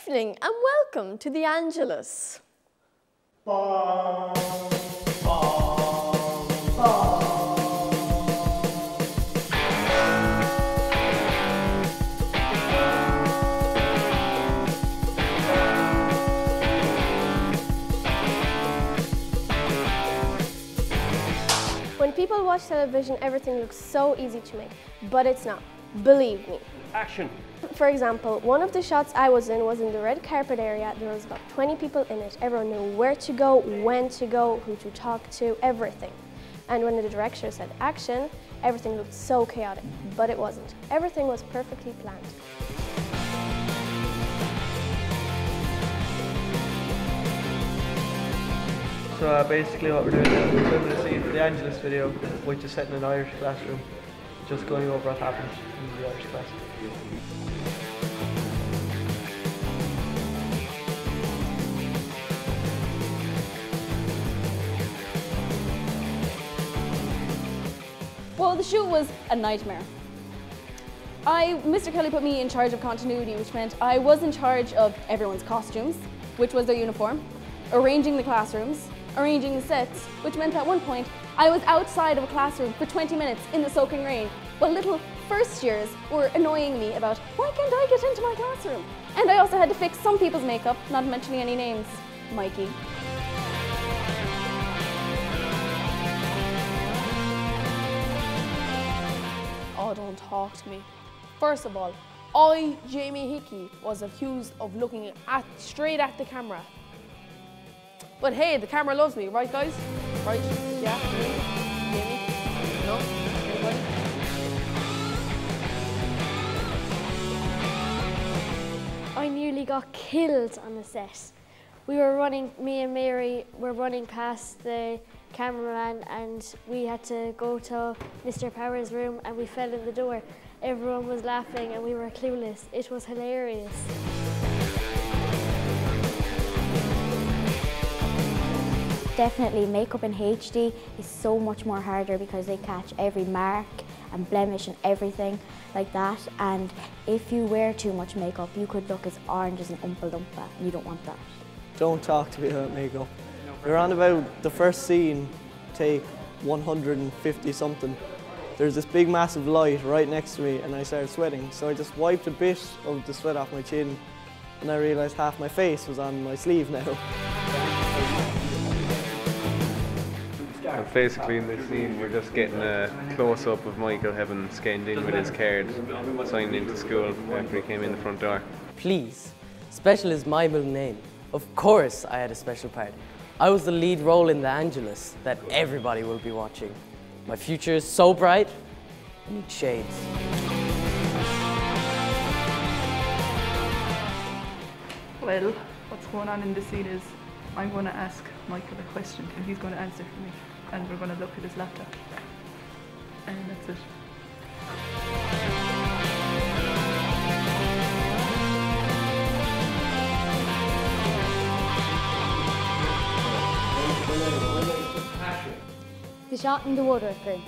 evening and welcome to the Angelus. When people watch television, everything looks so easy to make, but it's not. Believe me. Action. For example, one of the shots I was in the red carpet area. There was about 20 people in it. Everyone knew where to go, when to go, who to talk to, everything. And when the director said action, everything looked so chaotic, but it wasn't. Everything was perfectly planned. So basically what we're doing is we're filming a scene for the Angelus video, which is set in an Irish classroom, just going over what happened in the Irish class. Well, the shoot was a nightmare. Mr. Kelly put me in charge of continuity, which meant I was in charge of everyone's costumes, which was their uniform, arranging the classrooms, arranging the sets, which meant at one point I was outside of a classroom for 20 minutes in the soaking rain, while little first years were annoying me about why can't I get into my classroom? And I also had to fix some people's makeup, not mentioning any names. Mikey. Oh, don't talk to me. First of all, I, Jamie Hickey, was accused of looking straight at the camera. But hey, the camera loves me, right guys? Right? Yeah? Me? Jamie? No? Anybody? I nearly got killed on the set. Me and Mary were running past the cameraman and we had to go to Mr. Power's room and we fell in the door. Everyone was laughing and we were clueless. It was hilarious. Definitely makeup in HD is so much more harder because they catch every mark and blemish and everything like that, and if you wear too much makeup you could look as orange as an Oompa Loompa and you don't want that. Don't talk to me about makeup. We're on about the first scene, take 150 something. There's this big massive light right next to me and I started sweating, so I just wiped a bit of the sweat off my chin and I realised half my face was on my sleeve now. And basically in this scene we're just getting a close-up of Michael having scanned in with his card, signed into school after he came in the front door. Please, special is my middle name. Of course I had a special part. I was the lead role in the Angelus that everybody will be watching. My future is so bright, I need shades. Well, what's going on in this scene is I'm going to ask Michael a question and he's going to answer for me. And we're going to look at his laptop. And that's it. The shot in the woodworker.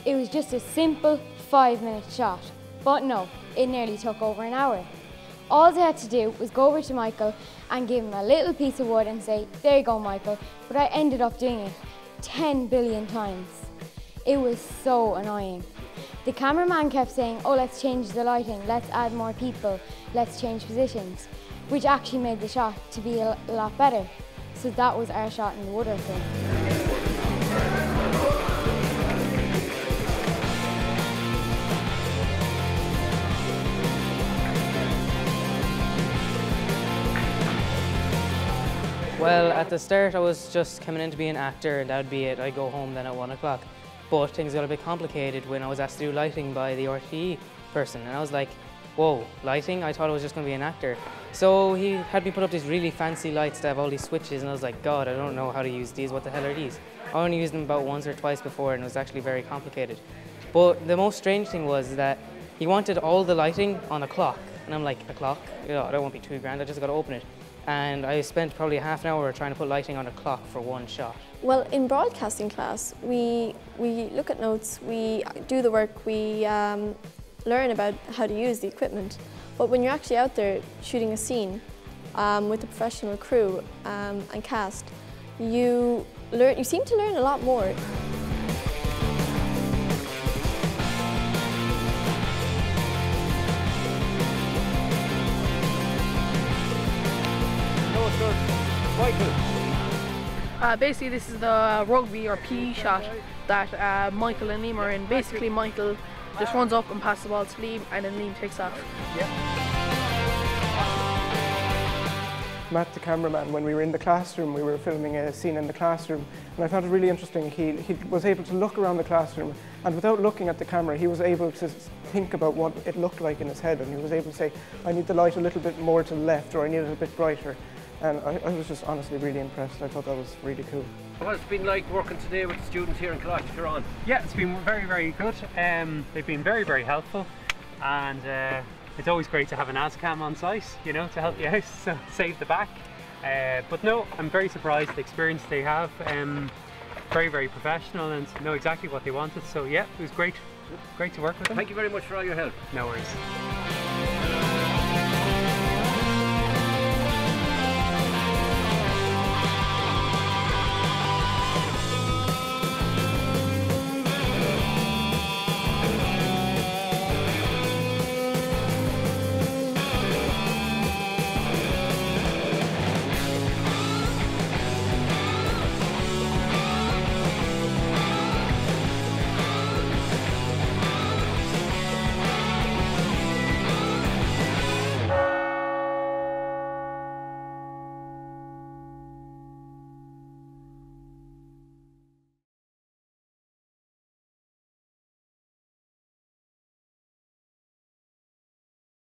It was just a simple 5-minute shot, but no, it nearly took over an hour. All they had to do was go over to Michael and give him a little piece of wood and say, there you go, Michael, but I ended up doing it 10 billion times. It was so annoying. The cameraman kept saying, oh, let's change the lighting, let's add more people, let's change positions, which actually made the shot to be a lot better. So that was our shot in the woodworker. Well, at the start I was just coming in to be an actor and that would be it. I'd go home then at 1 o'clock. But things got a bit complicated when I was asked to do lighting by the RTE person and I was like, whoa, lighting? I thought I was just going to be an actor. So he had me put up these really fancy lights that have all these switches and I was like, God, I don't know how to use these, what the hell are these? I only used them about once or twice before and it was actually very complicated. But the most strange thing was that he wanted all the lighting on a clock and I'm like, a clock? Yeah, that won't be too grand, I just got to open it. And I spent probably half an hour trying to put lighting on a clock for one shot. Well, in broadcasting class, we look at notes, we do the work, we learn about how to use the equipment. But when you're actually out there shooting a scene with a professional crew and cast, you seem to learn a lot more. Basically, this is the rugby or PE shot that Michael and Liam are in. Basically, Michael just runs up and passes the ball to Liam, and then Liam takes off. Matt, the cameraman, when we were in the classroom, we were filming a scene in the classroom, and I found it really interesting. He was able to look around the classroom, and without looking at the camera, he was able to think about what it looked like in his head, and he was able to say, I need the light a little bit more to the left, or I need it a bit brighter. And I was just honestly really impressed. I thought that was really cool. What's it been like working today with the students here in Coláiste Chiaráain? Yeah, it's been very, very good. They've been very, very helpful, and it's always great to have an ASCAM on site, you know, to help you out, so save the back. But no, I'm very surprised the experience they have. Very, very professional and know exactly what they wanted. So yeah, it was great to work with them. Thank you very much for all your help. No worries.